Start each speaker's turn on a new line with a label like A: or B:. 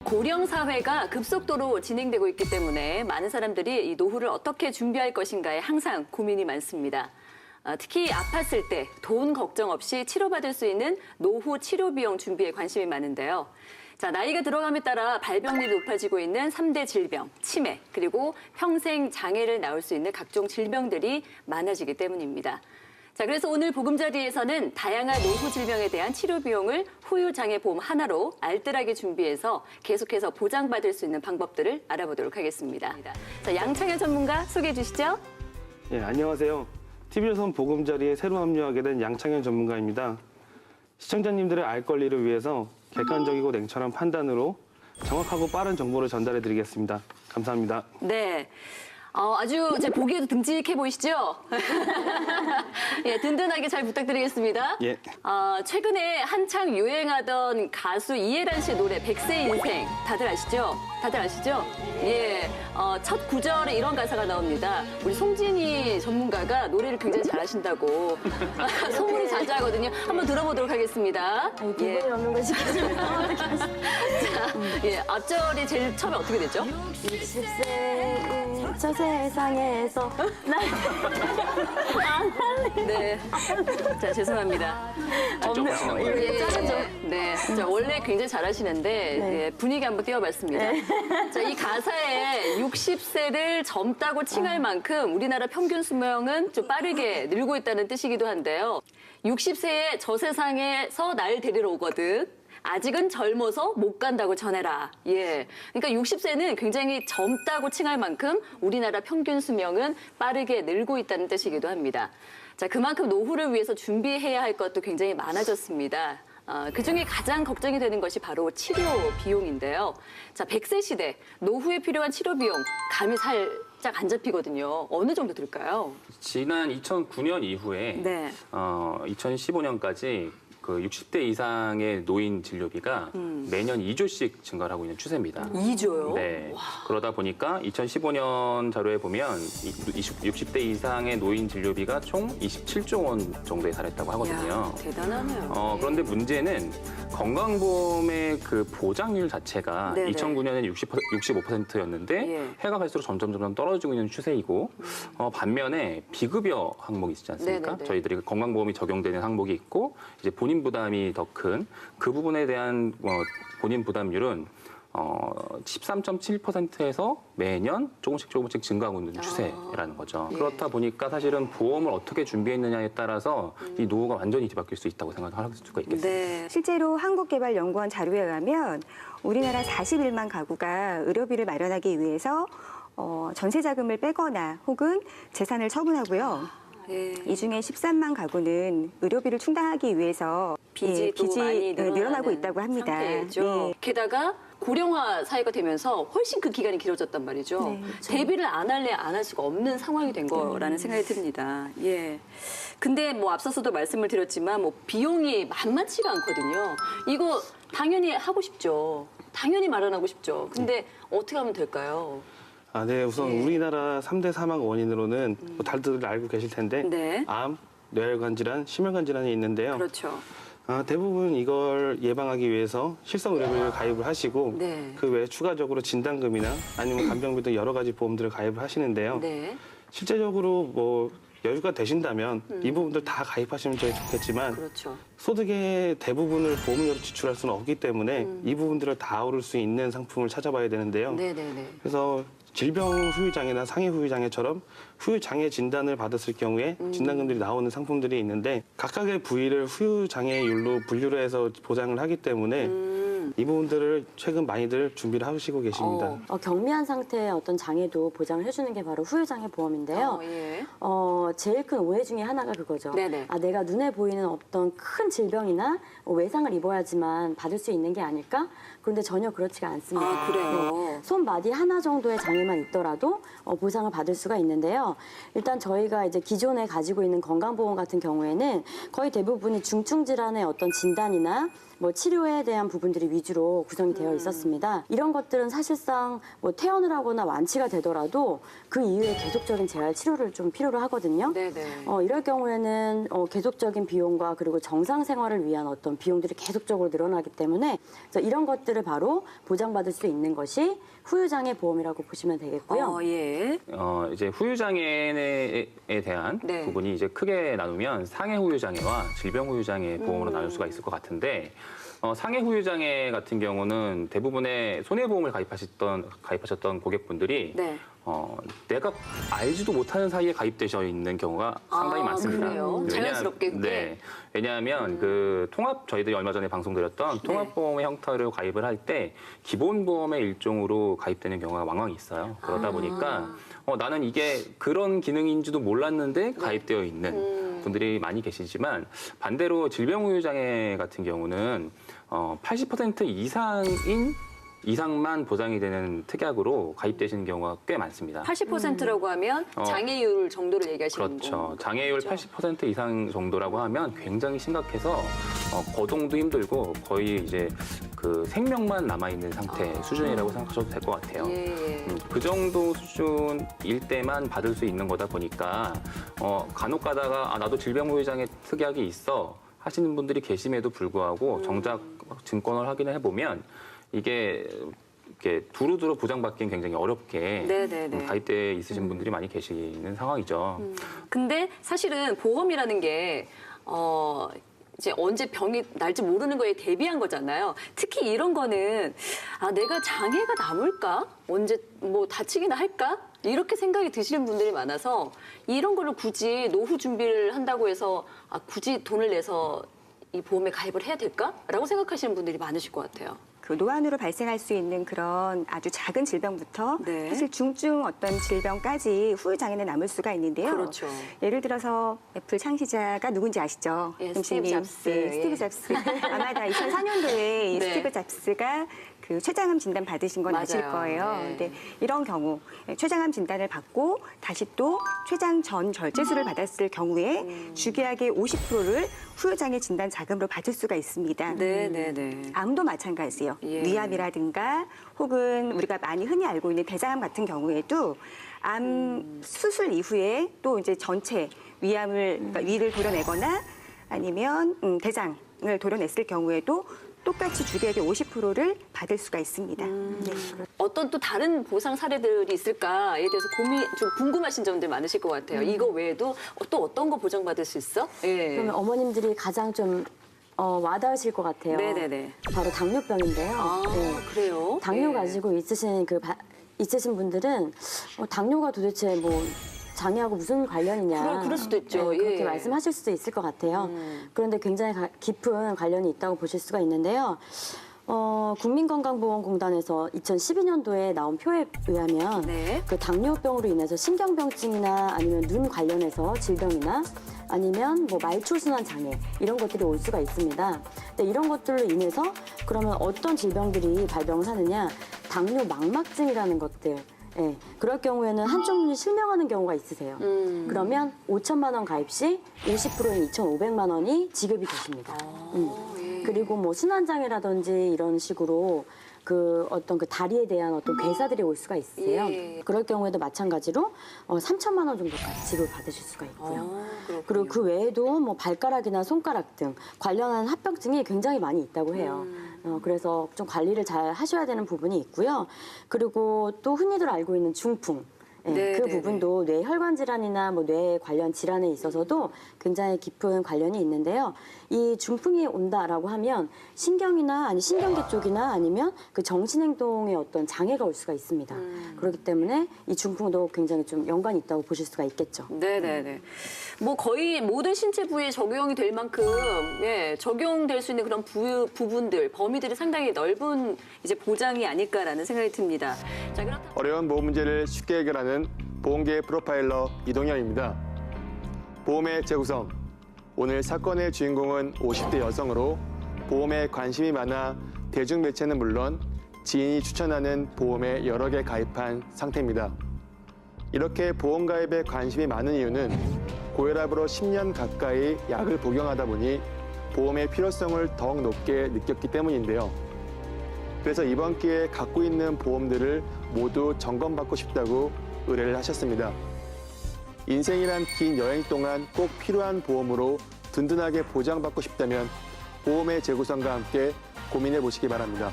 A: 고령 사회가 급속도로 진행되고 있기 때문에 많은 사람들이 이 노후를 어떻게 준비할 것인가에 항상 고민이 많습니다. 특히 아팠을 때 돈 걱정 없이 치료받을 수 있는 노후 치료 비용 준비에 관심이 많은데요. 자, 나이가 들어감에 따라 발병률이 높아지고 있는 3대 질병, 치매, 그리고 평생 장애를 낳을 수 있는 각종 질병들이 많아지기 때문입니다. 자, 그래서 오늘 보금자리에서는 다양한 노후 질병에 대한 치료 비용을 후유장애보험 하나로 알뜰하게 준비해서 계속해서 보장받을 수 있는 방법들을 알아보도록 하겠습니다. 자, 양창현 전문가 소개해 주시죠.
B: 예, 안녕하세요. TV조선 보금자리에 새로 합류하게 된 양창현 전문가입니다. 시청자님들의 알 권리를 위해서 객관적이고 냉철한 판단으로 정확하고 빠른 정보를 전달해 드리겠습니다. 감사합니다.
A: 네. 아주 제 보기에도 듬직해 보이시죠? 예, 든든하게 잘 부탁드리겠습니다.
B: 예.
A: 최근에 한창 유행하던 가수 이혜란 씨의 노래 백세 인생 다들 아시죠? 다들 아시죠? 예. 첫 구절에 이런 가사가 나옵니다. 우리 송진이 전문가가 노래를 굉장히 잘하신다고 소문이 자자하거든요. 한번 들어보도록 하겠습니다.
C: 기분이 없는 거 시키시면
A: 자, 예, 앞절이 제일 처음에 어떻게 되죠?
C: 60세 저 세상에서 안 할래.
A: 네. 자, 죄송합니다.
C: 이렇게 짜르죠.
A: 네. 자, 원래 굉장히 잘하시는데
C: 네.
A: 예, 분위기 한번 띄워봤습니다. 자, 이 가사에 60세를 젊다고 칭할 만큼 우리나라 평균 수명은 좀 빠르게 늘고 있다는 뜻이기도 한데요. 60세에 저 세상에서 날 데리러 오거든. 아직은 젊어서 못 간다고 전해라. 예. 그러니까 60세는 굉장히 젊다고 칭할 만큼 우리나라 평균 수명은 빠르게 늘고 있다는 뜻이기도 합니다. 자, 그만큼 노후를 위해서 준비해야 할 것도 굉장히 많아졌습니다. 그중에 가장 걱정이 되는 것이 바로 치료 비용인데요. 자, 100세 시대 노후에 필요한 치료 비용 감이 살짝 안 잡히거든요. 어느 정도 들까요?
D: 지난 2009년 이후에
A: 네.
D: 2015년까지 그 60대 이상의 노인 진료비가 매년 2조씩 증가를 하고 있는 추세입니다.
A: 2조요?
D: 네. 그러다 보니까 2015년 자료에 보면 60대 이상의 노인 진료비가 총 27조 원 정도에 달했다고 하거든요.
A: 야, 대단하네요.
D: 그런데 문제는 건강보험의 그 보장률 자체가
A: 네네.
D: 2009년에는 65%였는데
A: 예.
D: 해가 갈수록 점점 떨어지고 있는 추세이고 반면에 비급여 항목이 있지 않습니까?
A: 네네네.
D: 저희들이 건강보험이 적용되는 항목이 있고 이제 본인 부담이 더 큰 그 부분에 대한 본인 부담률은 13.7%에서 매년 조금씩 증가하고 있는 추세라는 거죠.
A: 예.
D: 그렇다 보니까 사실은 보험을 어떻게 준비했느냐에 따라서 이 노후가 완전히 뒤바뀔 수 있다고 생각할 수가 있겠습니다.
A: 네.
C: 실제로 한국개발연구원 자료에 의하면 우리나라 41만 가구가 의료비를 마련하기 위해서 전세 자금을 빼거나 혹은 재산을 처분하고요.
A: 예.
C: 이 중에 13만 가구는 의료비를 충당하기 위해서
A: 빚이 또 많이
C: 늘어나고 있다고 합니다.
A: 상태죠.
C: 네.
A: 게다가 고령화 사회가 되면서 훨씬 그 기간이 길어졌단 말이죠.
C: 네, 그렇죠.
A: 대비를 안 할래 안 할 수가 없는 상황이 된 거라는 생각이 듭니다. 예. 근데 뭐 앞서서도 말씀을 드렸지만 뭐 비용이 만만치가 않거든요. 이거 당연히 하고 싶죠. 당연히 마련하고 싶죠. 근데 어떻게 하면 될까요?
B: 네, 우선
A: 예.
B: 우리나라 3대 사망 원인으로는 뭐 다들 알고 계실 텐데
A: 네.
B: 암, 뇌혈관 질환, 심혈관 질환이 있는데요.
A: 그렇죠.
B: 대부분 이걸 예방하기 위해서 실성 의료비를 가입을 하시고
A: 네.
B: 그 외에 추가적으로 진단금이나 아니면 간병비 등 여러 가지 보험들을 가입을 하시는데요.
A: 네.
B: 실제적으로 뭐 여유가 되신다면 이 부분들 다 가입하시면 제일 좋겠지만
A: 그렇죠.
B: 소득의 대부분을 보험료로 지출할 수는 없기 때문에 이 부분들을 다 아우를 수 있는 상품을 찾아봐야 되는데요.
A: 네네네.
B: 그래서 질병 후유장애나 상해 후유장애처럼 후유장애 진단을 받았을 경우에 진단금들이 나오는 상품들이 있는데 각각의 부위를 후유장애율로 분류를 해서 보장을 하기 때문에 이 부분들을 최근 많이들 준비를 하시고 계십니다.
E: 경미한 상태의 어떤 장애도 보장을 해주는 게 바로 후유장애 보험인데요.
A: 예.
E: 제일 큰 오해 중에 하나가 그거죠.
A: 네네.
E: 내가 눈에 보이는 어떤 큰 질병이나 외상을 입어야지만 받을 수 있는 게 아닐까? 그런데 전혀 그렇지가 않습니다.
A: 아, 그래요?
E: 네. 손마디 하나 정도의 장애만 있더라도 보상을 받을 수가 있는데요. 일단 저희가 이제 기존에 가지고 있는 건강보험 같은 경우에는 거의 대부분이 중증 질환의 어떤 진단이나 뭐 치료에 대한 부분들이 위주로 구성이 되어 있었습니다. 이런 것들은 사실상 뭐 퇴원을 하거나 완치가 되더라도 그 이후에 계속적인 재활 치료를 좀 필요로 하거든요.
A: 네네.
E: 이럴 경우에는 계속적인 비용과 그리고 정상 생활을 위한 어떤 비용들이 계속적으로 늘어나기 때문에 그래서 이런 것들을 60세를 바로 보장받을 수 있는 것이 후유장애 보험이라고 보시면 되겠고요.
A: 예.
D: 이제 후유장애에 대한
A: 네.
D: 부분이 이제 크게 나누면 상해 후유장애와 질병 후유장애 보험으로 나눌 수가 있을 것 같은데 상해 후유장애 같은 경우는 대부분의 손해보험을 가입하셨던 고객분들이
A: 네.
D: 내가 알지도 못하는 사이에 가입되셔 있는 경우가 상당히 많습니다.
A: 그래요? 자연스럽게 그게?
D: 네. 왜냐하면 그 저희들이 얼마 전에 방송드렸던 통합보험의 형태로 가입을 할 때 기본보험의 일종으로 가입되는 경우가 왕왕 있어요. 그러다 보니까 나는 이게 그런 기능인지도 몰랐는데 가입되어 있는 분들이 많이 계시지만 반대로 질병후유장애 같은 경우는 80% 이상만 보장이 되는 특약으로 가입되시는 경우가 꽤 많습니다.
A: 80%라고 하면 장애율 정도를 얘기하시는 거죠.
D: 그렇죠. 장애율 80% 이상 정도라고 하면 굉장히 심각해서 거동도 힘들고 거의 이제 그 생명만 남아있는 상태 수준이라고 생각하셔도 될 것 같아요.
A: 예.
D: 그 정도 수준일 때만 받을 수 있는 거다 보니까 간혹 가다가 나도 질병후유장애 특약이 있어 하시는 분들이 계심에도 불구하고 정작 증권을 확인을 해보면 이게 이렇게 두루두루 보장받기는 굉장히 어렵게
A: 네네네.
D: 가입돼 있으신 분들이 많이 계시는 상황이죠.
A: 근데 사실은 보험이라는 게 이제 언제 병이 날지 모르는 거에 대비한 거잖아요. 특히 이런 거는 내가 장애가 남을까? 언제 뭐 다치기나 할까? 이렇게 생각이 드시는 분들이 많아서 이런 거를 굳이 노후 준비를 한다고 해서 굳이 돈을 내서 이 보험에 가입을 해야 될까?라고 생각하시는 분들이 많으실 것 같아요.
C: 그 노안으로 발생할 수 있는 그런 아주 작은 질병부터
A: 네.
C: 사실 중증 어떤 질병까지 후유장애는 남을 수가 있는데요.
A: 그렇죠.
C: 예를 들어서 애플 창시자가 누군지 아시죠?
A: 예,
C: 김씨님.
A: 스티브 잡스.
C: 네,
A: 예.
C: 스티브 잡스. 아마 다 2004년도에 이
A: 네.
C: 스티브 잡스가 그 췌장암 진단 받으신 건 아실
A: 맞아요.
C: 거예요.
A: 네.
C: 근데 이런 경우 췌장암 진단을 받고 다시 또 췌장 전 절제술을 받았을 경우에 주계약의 50%를 후유장애 진단 자금으로 받을 수가 있습니다.
A: 네네네.
C: 암도 마찬가지예요.
A: 예.
C: 위암이라든가 혹은 우리가 많이 흔히 알고 있는 대장암 같은 경우에도 암 수술 이후에 또 이제 전체 위암을 그러니까 위를 도려내거나 아니면 대장을 도려냈을 경우에도 똑같이 주계약의 50%를 받을 수가 있습니다. 네.
A: 어떤 또 다른 보상 사례들이 있을까에 대해서 좀 궁금하신 점들 많으실 것 같아요. 이거 외에도 또 어떤 거 보장받을 수 있어? 예.
E: 그러면 어머님들이 가장 좀 와닿으실 것 같아요.
A: 네네네.
E: 바로 당뇨병인데요. 네.
A: 그래요?
E: 당뇨
A: 예.
E: 가지고 있으신 분들은 당뇨가 도대체 뭐 장애하고 무슨 관련이냐.
A: 그럴 수도 있죠.
E: 네, 그렇게
A: 예.
E: 말씀하실 수도 있을 것 같아요. 그런데 굉장히 깊은 관련이 있다고 보실 수가 있는데요. 국민건강보험공단에서 2012년도에 나온 표에 의하면
A: 네.
E: 그 당뇨병으로 인해서 신경병증이나 아니면 눈 관련해서 질병이나 아니면 뭐 말초순환 장애 이런 것들이 올 수가 있습니다. 근데 이런 것들로 인해서 그러면 어떤 질병들이 발병을 하느냐? 당뇨 망막증이라는 것들. 예, 그럴 경우에는 한쪽 눈이 실명하는 경우가 있으세요. 그러면 5천만 원 가입 시 50%인 2,500만 원이 지급이 되십니다.
A: 예.
E: 그리고 뭐 순환장애라든지 이런 식으로 그 어떤 그 다리에 대한 어떤 괴사들이 올 수가 있으세요.
A: 예.
E: 그럴 경우에도 마찬가지로 3천만 원 정도까지 지급을 받으실 수가 있고요.
A: 그렇군요.
E: 그리고 그 외에도 뭐 발가락이나 손가락 등 관련한 합병증이 굉장히 많이 있다고 해요. 그래서 좀 관리를 잘 하셔야 되는 부분이 있고요. 그리고 또 흔히들 알고 있는 중풍. 예,
A: 네,
E: 그
A: 네,
E: 부분도 뇌 혈관 질환이나 뭐 뇌 관련 질환에 있어서도 굉장히 깊은 관련이 있는데요. 이 중풍이 온다라고 하면 신경이나 아니 신경계 쪽이나 아니면 그 정신행동에 어떤 장애가 올 수가 있습니다. 그렇기 때문에 이 중풍도 굉장히 좀 연관이 있다고 보실 수가 있겠죠.
A: 네네네. 뭐 거의 모든 신체 부위에 적용이 될 만큼 적용될 수 있는 그런 부분들, 범위들이 상당히 넓은 이제 보장이 아닐까라는 생각이 듭니다. 자, 그렇다면
F: 어려운 보험 문제를 쉽게 해결하는 보험계 프로파일러 이동현입니다. 보험의 재구성. 오늘 사건의 주인공은 50대 여성으로 보험에 관심이 많아 대중매체는 물론 지인이 추천하는 보험에 여러 개 가입한 상태입니다. 이렇게 보험 가입에 관심이 많은 이유는 고혈압으로 10년 가까이 약을 복용하다 보니 보험의 필요성을 더욱 높게 느꼈기 때문인데요. 그래서 이번 기회에 갖고 있는 보험들을 모두 점검받고 싶다고 의뢰를 하셨습니다. 인생이란 긴 여행 동안 꼭 필요한 보험으로 든든하게 보장받고 싶다면 보험의 재구성과 함께 고민해 보시기 바랍니다.